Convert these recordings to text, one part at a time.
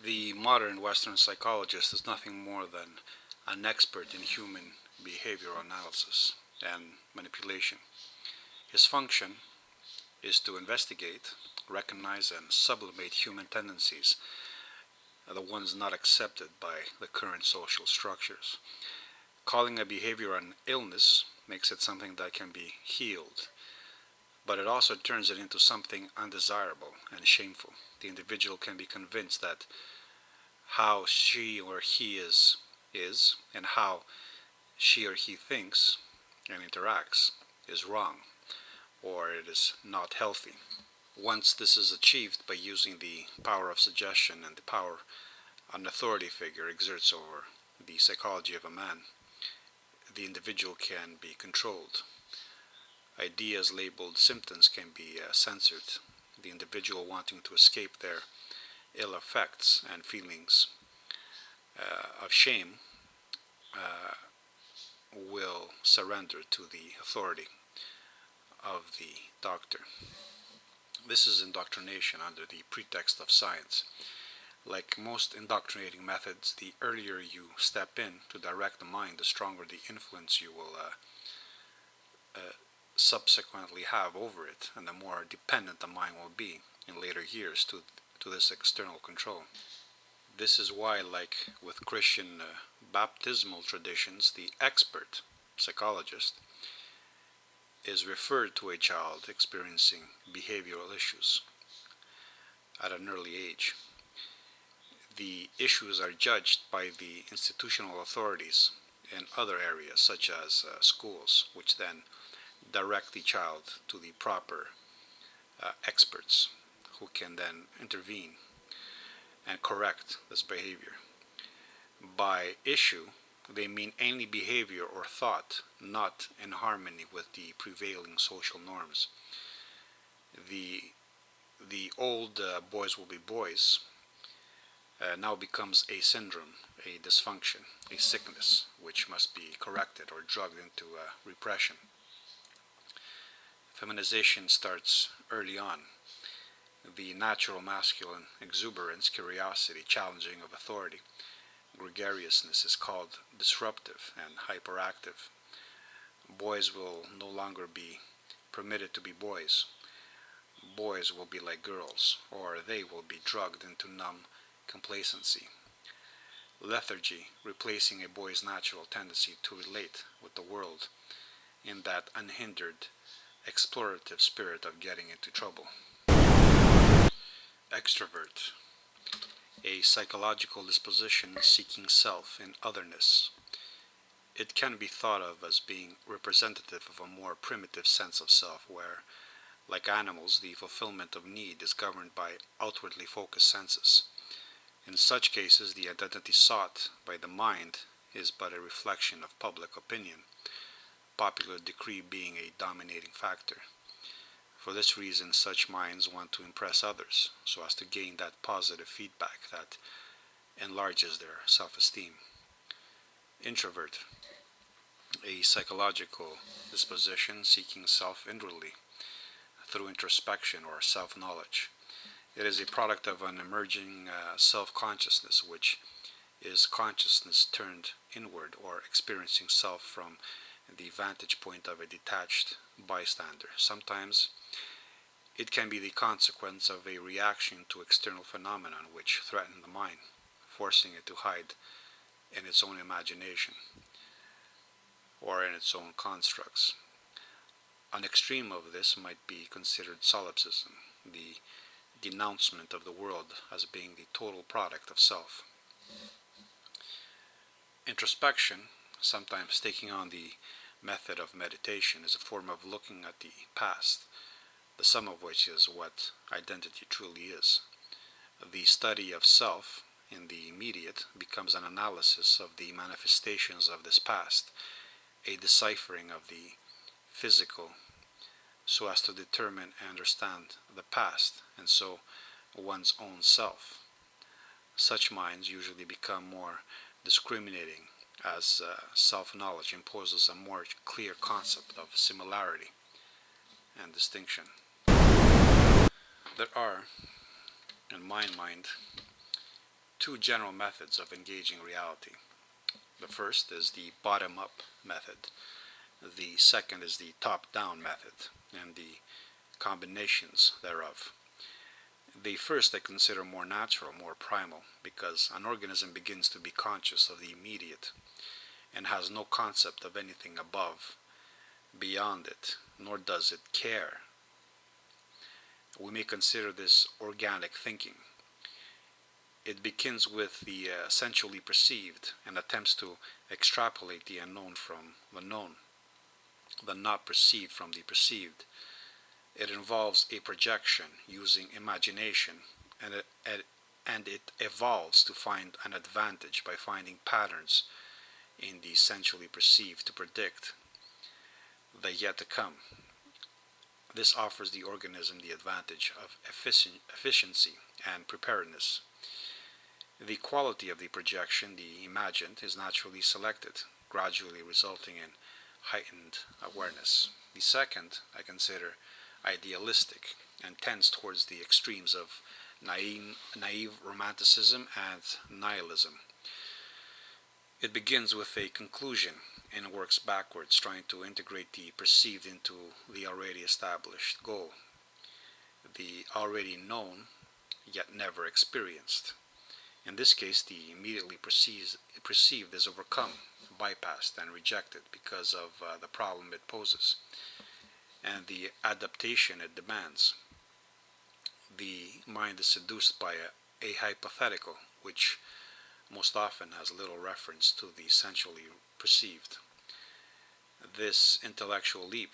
The modern Western psychologist is nothing more than an expert in human behavioral analysis and manipulation. His function is to investigate, recognize, and sublimate human tendencies, the ones not accepted by the current social structures. Calling a behavior an illness makes it something that can be healed, but it also turns it into something undesirable and shameful. The individual can be convinced that how she or he is, and how she or he thinks and interacts is wrong, or it is not healthy. Once this is achieved by using the power of suggestion and the power an authority figure exerts over the psychology of a man, the individual can be controlled. Ideas labeled symptoms can be censored. The individual wanting to escape their ill effects and feelings of shame will surrender to the authority of the doctor. This is indoctrination under the pretext of science. Like most indoctrinating methods, the earlier you step in to direct the mind, the stronger the influence you will subsequently have over it, and the more dependent the mind will be in later years to this external control. This is why, like with Christian baptismal traditions, the expert psychologist is referred to a child experiencing behavioral issues at an early age. The issues are judged by the institutional authorities in other areas, such as schools, which then direct the child to the proper experts who can then intervene and correct this behavior. By issue, they mean any behavior or thought not in harmony with the prevailing social norms. The old boys will be boys now becomes a syndrome, a dysfunction, a sickness, which must be corrected or drugged into repression. Feminization starts early on. The natural masculine exuberance, curiosity, challenging of authority, gregariousness is called disruptive and hyperactive. Boys will no longer be permitted to be boys. Boys will be like girls, or they will be drugged into numb complacency. Lethargy, replacing a boy's natural tendency to relate with the world in that unhindered, explorative spirit of getting into trouble. Extrovert, a psychological disposition seeking self in otherness. It can be thought of as being representative of a more primitive sense of self where, like animals, the fulfillment of need is governed by outwardly focused senses. In such cases, the identity sought by the mind is but a reflection of public opinion, popular decree being a dominating factor. For this reason, such minds want to impress others, so as to gain that positive feedback that enlarges their self-esteem. Introvert, a psychological disposition seeking self inwardly through introspection or self-knowledge. It is a product of an emerging self-consciousness, which is consciousness turned inward, or experiencing self from the vantage point of a detached bystander. Sometimes it can be the consequence of a reaction to external phenomena which threaten the mind, forcing it to hide in its own imagination or in its own constructs. An extreme of this might be considered solipsism, the denouncement of the world as being the total product of self. Introspection, sometimes taking on the method of meditation, is a form of looking at the past, the sum of which is what identity truly is. The study of self in the immediate becomes an analysis of the manifestations of this past, a deciphering of the physical so as to determine and understand the past, and so one's own self. Such minds usually become more discriminating as self-knowledge imposes a more clear concept of similarity and distinction. There are, in my mind, two general methods of engaging reality. The first is the bottom-up method. The second is the top-down method, and the combinations thereof. The first I consider more natural, more primal, because an organism begins to be conscious of the immediate and has no concept of anything above, beyond it, nor does it care. We may consider this organic thinking. It begins with the sensually perceived and attempts to extrapolate the unknown from the known, the not perceived from the perceived. It involves a projection using imagination, and it evolves to find an advantage by finding patterns in the sensually perceived to predict the yet to come. This offers the organism the advantage of efficiency and preparedness. The quality of the projection, the imagined, is naturally selected, gradually resulting in heightened awareness. The second I consider idealistic and tends towards the extremes of naive romanticism and nihilism. It begins with a conclusion and works backwards, trying to integrate the perceived into the already established goal, the already known yet never experienced. In this case, the immediately perceived is overcome, bypassed, and rejected because of the problem it poses and the adaptation it demands. The mind is seduced by a hypothetical, which most often has little reference to the sensually perceived. This intellectual leap,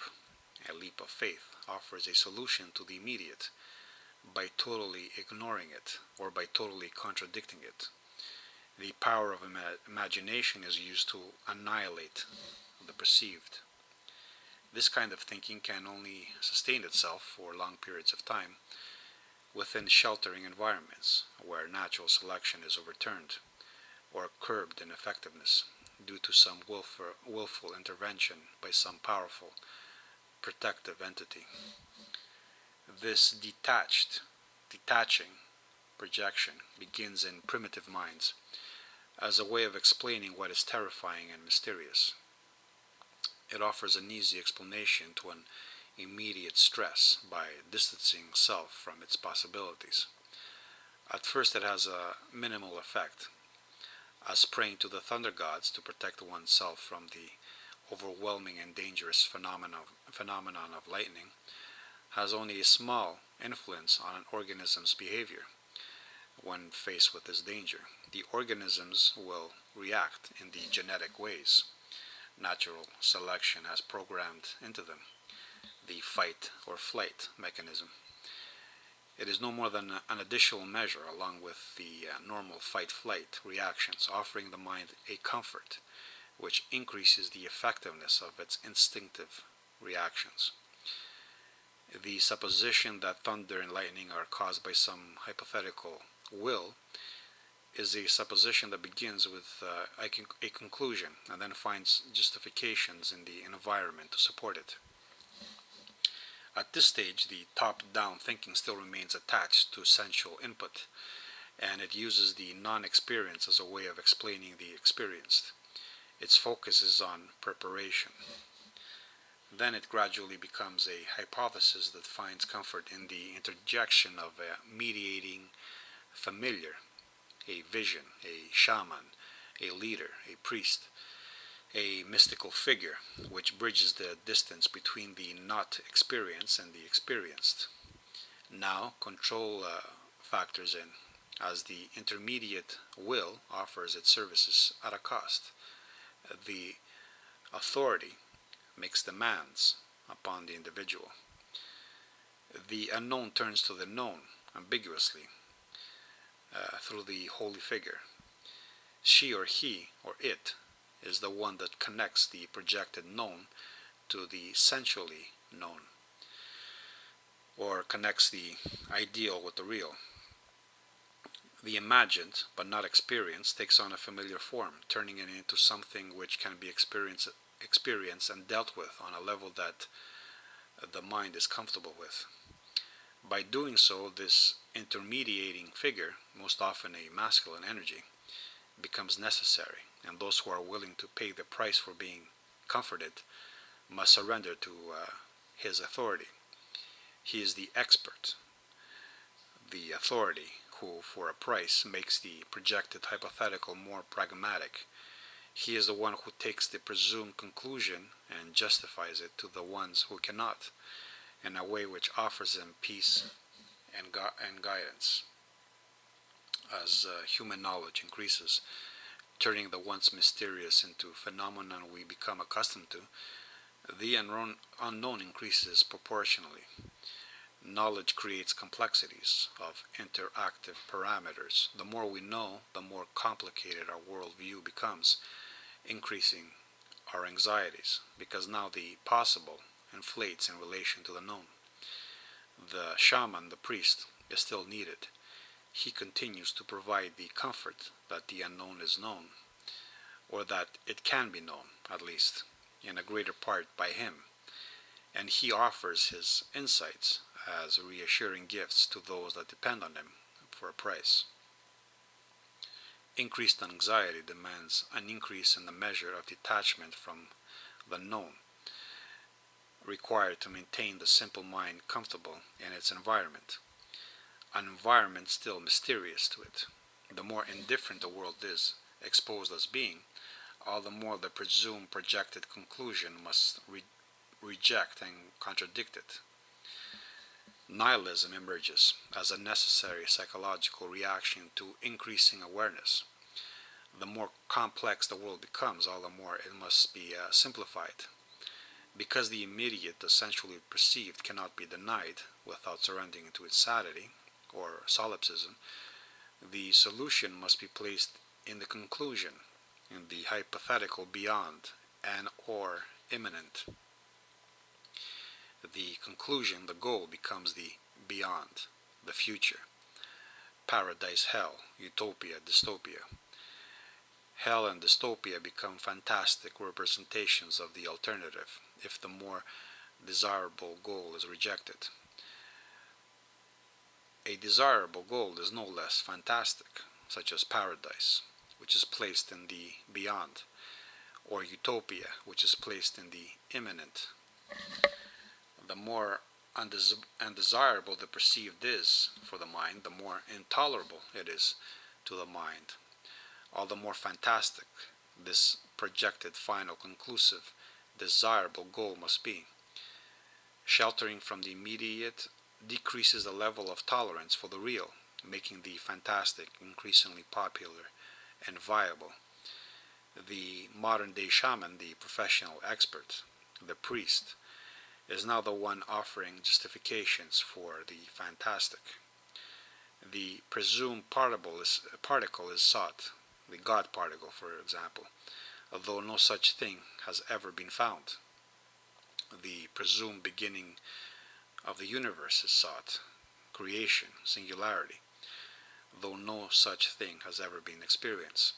a leap of faith, offers a solution to the immediate by totally ignoring it or by totally contradicting it. The power of imagination is used to annihilate the perceived. This kind of thinking can only sustain itself for long periods of time within sheltering environments where natural selection is overturned or curbed in effectiveness due to some willful intervention by some powerful protective entity. This detaching projection begins in primitive minds as a way of explaining what is terrifying and mysterious. It offers an easy explanation to an immediate stress by distancing self from its possibilities. At first it has a minimal effect, as praying to the thunder gods to protect oneself from the overwhelming and dangerous phenomenon of lightning has only a small influence on an organism's behavior when faced with this danger. The organisms will react in the genetic ways natural selection has programmed into them, the fight or flight mechanism. It is no more than an additional measure along with the normal fight-flight reactions, offering the mind a comfort which increases the effectiveness of its instinctive reactions. The supposition that thunder and lightning are caused by some hypothetical will is a supposition that begins with a conclusion and then finds justifications in the environment to support it. At this stage, the top-down thinking still remains attached to sensual input, and it uses the non-experience as a way of explaining the experienced. Its focus is on preparation. Then it gradually becomes a hypothesis that finds comfort in the interjection of a mediating familiar, a vision, a shaman, a leader, a priest, a mystical figure, which bridges the distance between the not experienced and the experienced. Now control factors in, as the intermediate will offers its services at a cost. The authority makes demands upon the individual. The unknown turns to the known ambiguously through the holy figure. She or he or it is the one that connects the projected known to the sensually known, or connects the ideal with the real. The imagined but not experienced takes on a familiar form, turning it into something which can be experienced and dealt with on a level that the mind is comfortable with. By doing so, this intermediating figure, most often a masculine energy, becomes necessary, and those who are willing to pay the price for being comforted must surrender to his authority. He is the expert, the authority, who, for a price, makes the projected hypothetical more pragmatic. He is the one who takes the presumed conclusion and justifies it to the ones who cannot, in a way which offers them peace and guidance. As human knowledge increases, turning the once mysterious into phenomenon we become accustomed to, the unknown increases proportionally. Knowledge creates complexities of interactive parameters. The more we know, the more complicated our worldview becomes, increasing our anxieties, because now the possible inflates in relation to the known. The shaman, the priest, is still needed. He continues to provide the comfort that the unknown is known, or that it can be known, at least, in a greater part by him, and he offers his insights as reassuring gifts to those that depend on him for a price. Increased anxiety demands an increase in the measure of detachment from the known, required to maintain the simple mind comfortable in its environment, an environment still mysterious to it. The more indifferent the world is exposed as being, all the more the presumed projected conclusion must reject and contradict it. Nihilism emerges as a necessary psychological reaction to increasing awareness. The more complex the world becomes, all the more it must be simplified. Because the immediate, the sensually perceived, cannot be denied without surrendering to its sanity, or solipsism, the solution must be placed in the conclusion, in the hypothetical beyond and or immanent. The conclusion, the goal, becomes the beyond, the future. Paradise, hell, utopia, dystopia. Hell and dystopia become fantastic representations of the alternative, if the more desirable goal is rejected. A desirable goal is no less fantastic, such as paradise, which is placed in the beyond, or utopia, which is placed in the immanent. The more undesirable the perceived is for the mind, the more intolerable it is to the mind. All the more fantastic this projected final conclusive desirable goal must be. Sheltering from the immediate decreases the level of tolerance for the real, making the fantastic increasingly popular and viable. The modern-day shaman, the professional expert, the priest, is now the one offering justifications for the fantastic. The presumed particle is sought, the God particle, for example, although no such thing has ever been found. The presumed beginning of the universe is sought, creation, singularity, though no such thing has ever been experienced.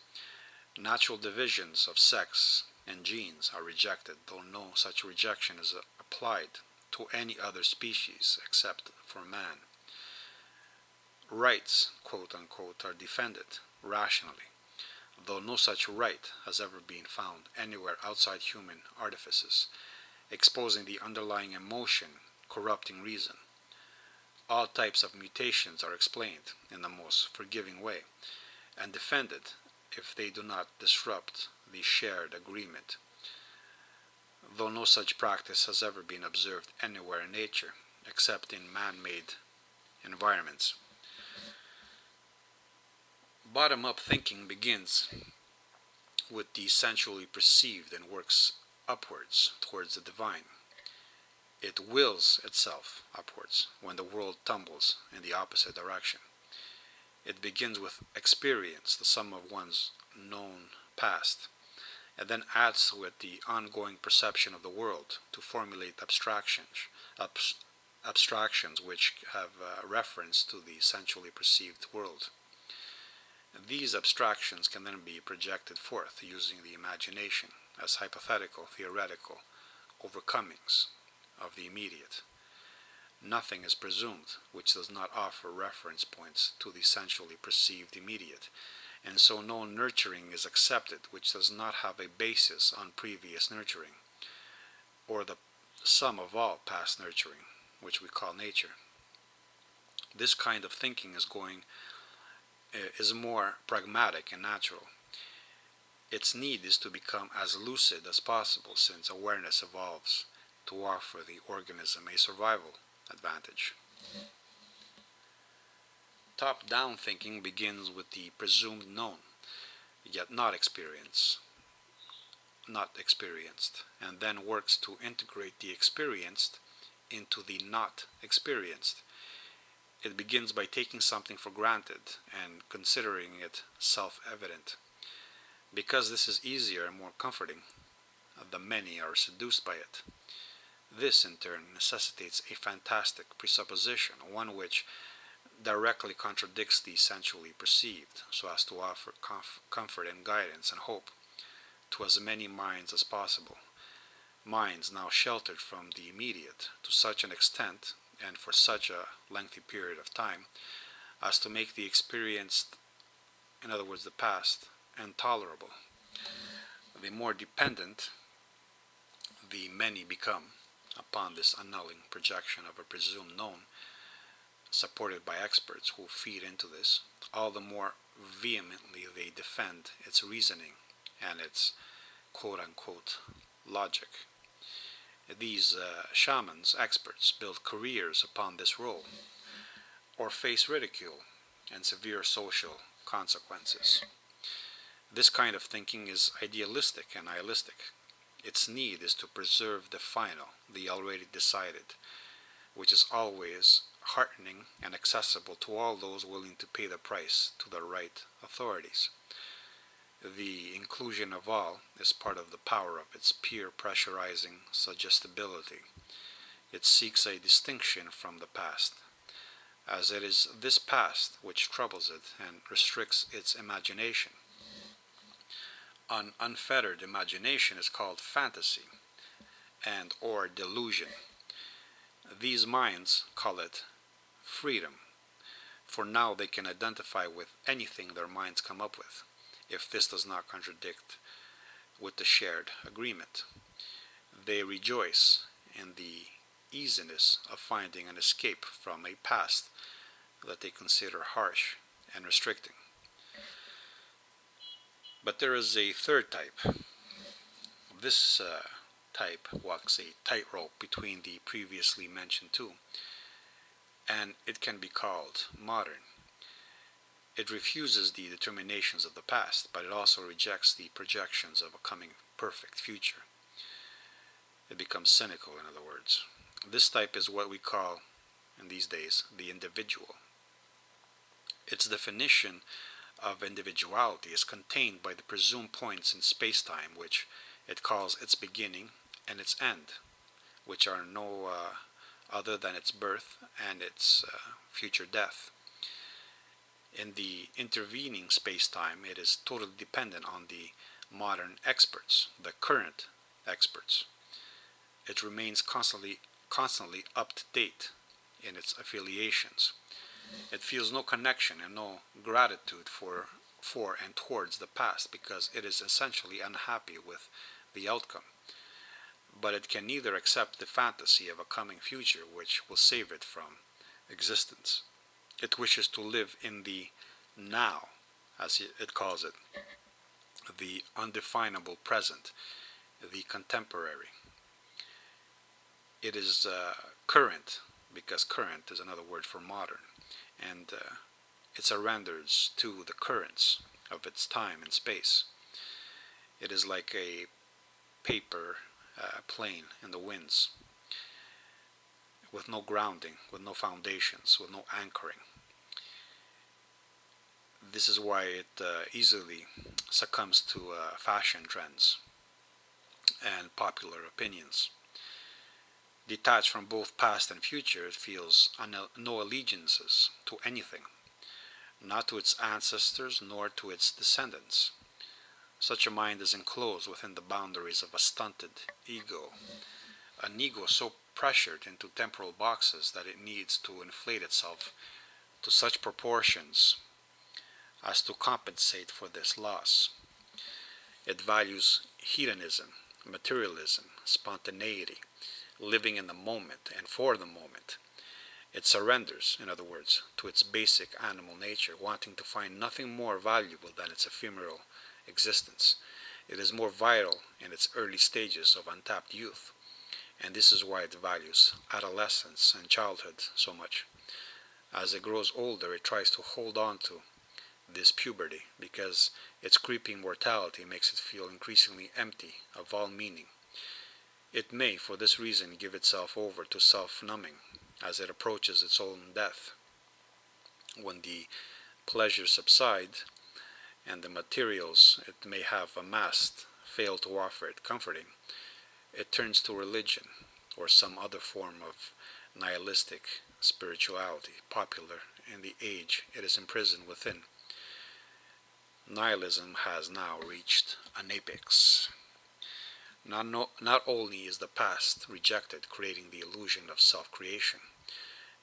Natural divisions of sex and genes are rejected, though no such rejection is applied to any other species except for man. Rights, quote unquote, are defended rationally, though no such right has ever been found anywhere outside human artifices, exposing the underlying emotion corrupting reason. All types of mutations are explained in the most forgiving way, and defended if they do not disrupt the shared agreement, though no such practice has ever been observed anywhere in nature, except in man-made environments. Bottom-up thinking begins with the sensually perceived and works upwards towards the divine. It wills itself upwards when the world tumbles in the opposite direction. It begins with experience, the sum of one's known past, and then adds to it the ongoing perception of the world to formulate abstractions which have reference to the sensually perceived world. These abstractions can then be projected forth using the imagination as hypothetical, theoretical overcomings of the immediate. Nothing is presumed which does not offer reference points to the essentially perceived immediate, and so no nurturing is accepted which does not have a basis on previous nurturing, or the sum of all past nurturing, which we call nature. This kind of thinking is more pragmatic and natural. Its need is to become as lucid as possible, since awareness evolves to offer the organism a survival advantage. Top-down thinking begins with the presumed known, yet not experienced, and then works to integrate the experienced into the not experienced. It begins by taking something for granted and considering it self-evident. Because this is easier and more comforting, the many are seduced by it. This, in turn, necessitates a fantastic presupposition, one which directly contradicts the sensually perceived, so as to offer comfort and guidance and hope to as many minds as possible, minds now sheltered from the immediate to such an extent and for such a lengthy period of time as to make the experienced, in other words the past, intolerable. The more dependent the many become upon this annulling projection of a presumed known, supported by experts who feed into this, all the more vehemently they defend its reasoning and its quote-unquote logic. These shamans, experts, build careers upon this role, or face ridicule and severe social consequences. This kind of thinking is idealistic and nihilistic. Its need is to preserve the final, the already decided, which is always heartening and accessible to all those willing to pay the price to the right authorities. The inclusion of all is part of the power of its peer pressurizing suggestibility. It seeks a distinction from the past, as it is this past which troubles it and restricts its imagination. An unfettered imagination is called fantasy and or delusion. These minds call it freedom, for now they can identify with anything their minds come up with, if this does not contradict with the shared agreement. They rejoice in the easiness of finding an escape from a past that they consider harsh and restricting. But there is a third type. This type walks a tightrope between the previously mentioned two, and it can be called modern. It refuses the determinations of the past, but it also rejects the projections of a coming perfect future. It becomes cynical, in other words. This type is what we call, in these days, the individual. Its definition of individuality is contained by the presumed points in space-time, which it calls its beginning and its end, which are no other than its birth and its future death. In the intervening space-time, it is totally dependent on the modern experts, the current experts. It remains constantly up to date in its affiliations. It feels no connection and no gratitude for and towards the past, because it is essentially unhappy with the outcome. But it can neither accept the fantasy of a coming future which will save it from existence. It wishes to live in the now, as it calls it, the undefinable present, the contemporary. It is current, because current is another word for modern, and it surrenders to the currents of its time and space. It is like a paper plane in the winds, with no grounding, with no foundations, with no anchoring. This is why it easily succumbs to fashion trends and popular opinions. Detached from both past and future, it feels no allegiances to anything, not to its ancestors nor to its descendants. Such a mind is enclosed within the boundaries of a stunted ego, an ego so pressured into temporal boxes that it needs to inflate itself to such proportions as to compensate for this loss. It values hedonism, materialism, spontaneity, living in the moment and for the moment. It surrenders, in other words, to its basic animal nature, wanting to find nothing more valuable than its ephemeral existence. It is more vital in its early stages of untapped youth, and this is why it values adolescence and childhood so much. As it grows older, it tries to hold on to this puberty because its creeping mortality makes it feel increasingly empty of all meaning. It may, for this reason, give itself over to self-numbing as it approaches its own death. When the pleasures subside and the materials it may have amassed fail to offer it comforting, it turns to religion or some other form of nihilistic spirituality popular in the age it is imprisoned within. Nihilism has now reached an apex. Not only is the past rejected, creating the illusion of self-creation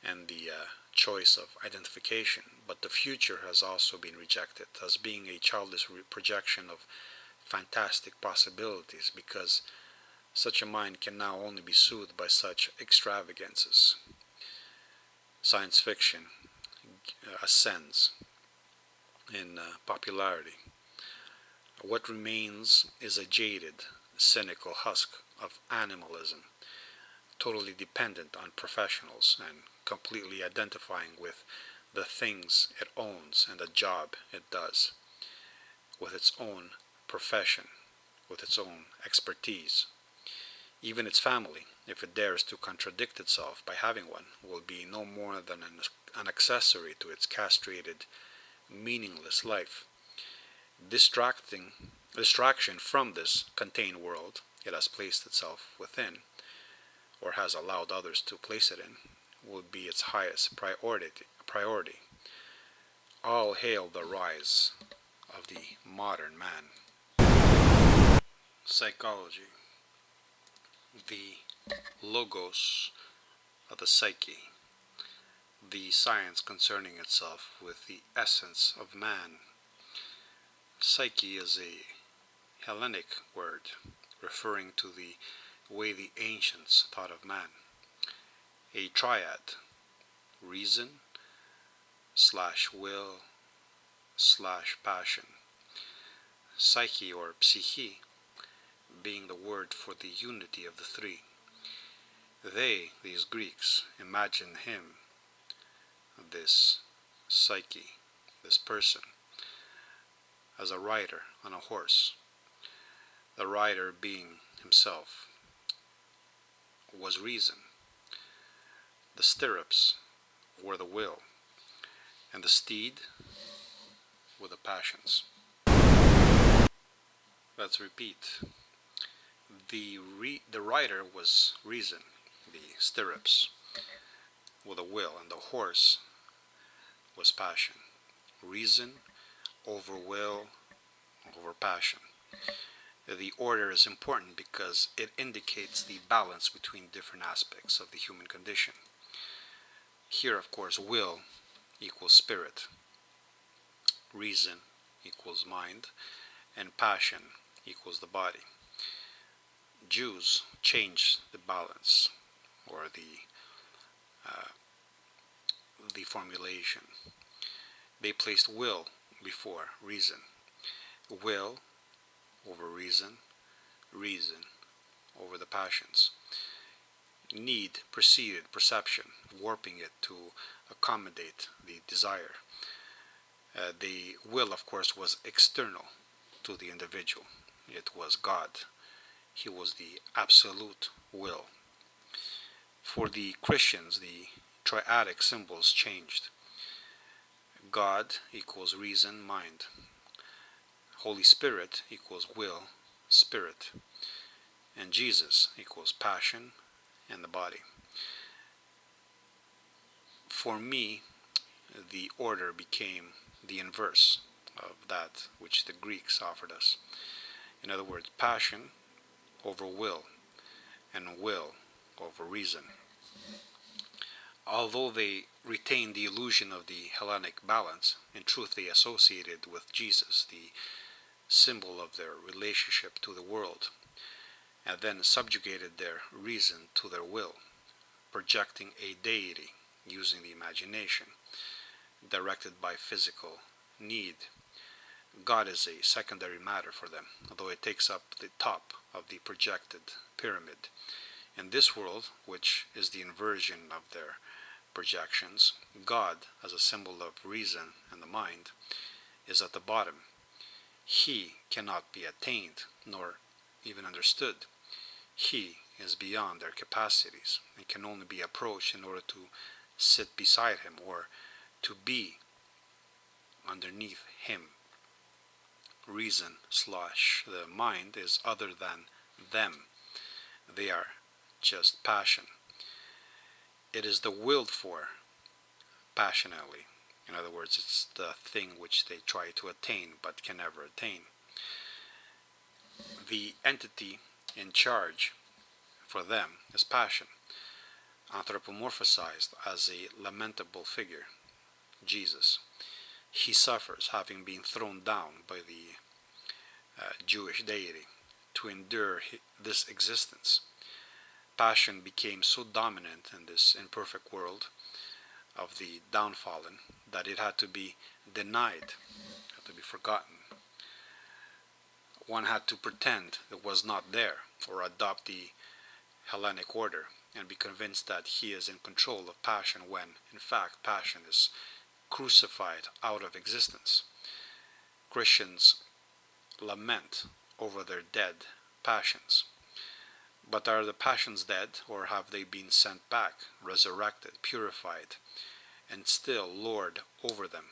and the choice of identification, but the future has also been rejected as being a childish projection of fantastic possibilities, because such a mind can now only be soothed by such extravagances. Science fiction ascends in popularity. What remains is a jaded, cynical husk of animalism, totally dependent on professionals and completely identifying with the things it owns and the job it does, with its own profession, with its own expertise. Even its family, if it dares to contradict itself by having one, will be no more than an accessory to its castrated, meaningless life. Distraction from this contained world it has placed itself within, or has allowed others to place it in, will be its highest priority. All hail the rise of the modern man. Psychology. The logos of the psyche, the science concerning itself with the essence of man. Psyche is a Hellenic word referring to the way the ancients thought of man. A triad, reason slash will slash passion. Psyche or psyche being the word for the unity of the three. They, these Greeks, imagine him, this psyche, this person, as a rider on a horse. The rider being himself was reason. The stirrups were the will, and the steed were the passions. Let's repeat. The rider was reason, the stirrups were the will, and the horse was passion. Reason over will over passion. The order is important because it indicates the balance between different aspects of the human condition. Here, of course, will equals spirit, reason equals mind, and passion equals the body. Jews changed the balance, or the formulation. They placed will before reason. Will over reason, reason over the passions. Need preceded perception, warping it to accommodate the desire. The will, of course, was external to the individual. It was God. He was the absolute will. For the Christians, the triadic symbols changed. God equals reason, mind. Holy Spirit equals will, spirit. And Jesus equals passion and the body. For me, the order became the inverse of that which the Greeks offered us. In other words, passion over will, and will over reason. Although they retained the illusion of the Hellenic balance, in truth they associated with Jesus the symbol of their relationship to the world, and then subjugated their reason to their will, projecting a deity using the imagination, directed by physical need. God is a secondary matter for them, although it takes up the top of the projected pyramid. In this world, which is the inversion of their projections, God, as a symbol of reason and the mind, is at the bottom. He cannot be attained, nor even understood. He is beyond their capacities and can only be approached in order to sit beside him or to be underneath him. Reason / the mind is other than them. They are just passion. It is the willed for passionately. In other words, it's the thing which they try to attain but can never attain. The entity in charge for them is passion, anthropomorphized as a lamentable figure, Jesus. He suffers, having been thrown down by the Jewish deity, to endure this existence. Passion became so dominant in this imperfect world of the downtrodden that it had to be denied, had to be forgotten. One had to pretend it was not there, or adopt the Hellenic order and be convinced that he is in control of passion when, in fact, passion is crucified out of existence. Christians lament over their dead passions. But are the passions dead, or have they been sent back, resurrected, purified, and still lord over them?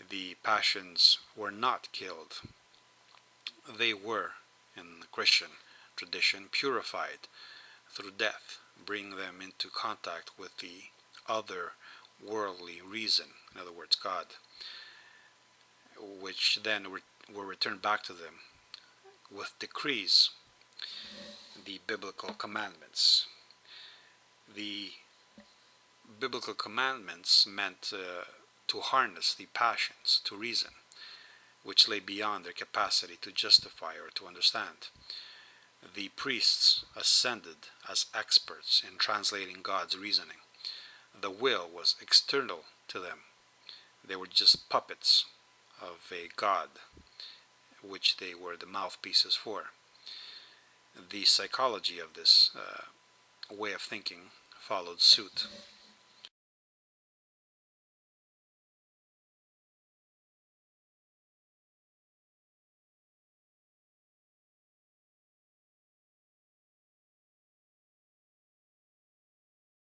The passions were not killed. They were, in the Christian tradition, purified through death, bringing them into contact with the other worldly reason, in other words, God, which then were returned back to them with decrees, the biblical commandments. The biblical commandments meant to harness the passions to reason, which lay beyond their capacity to justify or to understand. The priests ascended as experts in translating God's reasoning. The will was external to them. They were just puppets of a God, which they were the mouthpieces for. The psychology of this way of thinking followed suit.